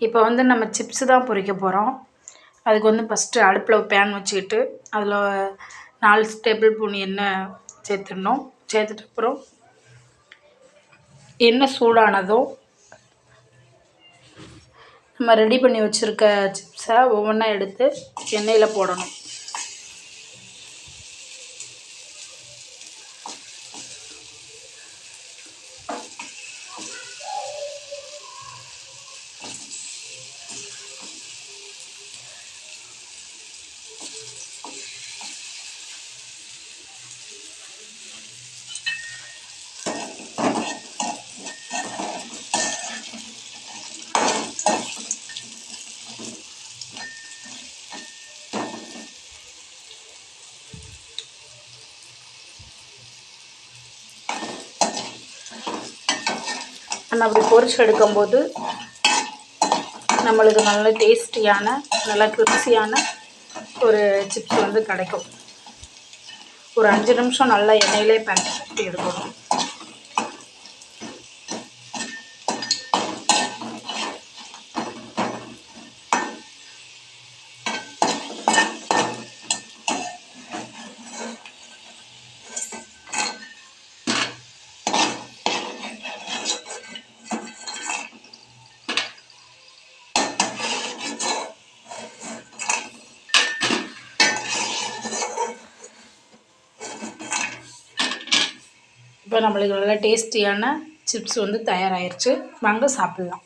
இப்போ வந்து நம்ம சிப்ஸு தான் பொரிக்க போகிறோம். அதுக்கு வந்து ஃபஸ்ட்டு அடுப்பில் பேன் வச்சுக்கிட்டு அதில் 4 டேபிள் ஸ்பூன் எண்ணெய் சேர்த்துடணும். சேர்த்துட்டு அப்புறம் எண்ணெய் சூடானதும் நம்ம ரெடி பண்ணி வச்சுருக்க சிப்ஸை ஒவ்வொன்றா எடுத்து எண்ணெயில் போடணும். நம்ம அப்படி பொரிச்சு எடுக்கும்போது நம்மளுக்கு நல்ல டேஸ்டியான நல்லா கிரிப்ஸியான ஒரு சிப்ஸ் வந்து கிடைக்கும். ஒரு 5 நிமிஷம் நல்லா எண்ணெயிலே பரட்டி எடுக்கணும். இப்போ நம்மளுக்கு நல்ல டேஸ்டியான சிப்ஸ் வந்து தயாராகிருச்சு. வாங்க சாப்பிட்லாம்.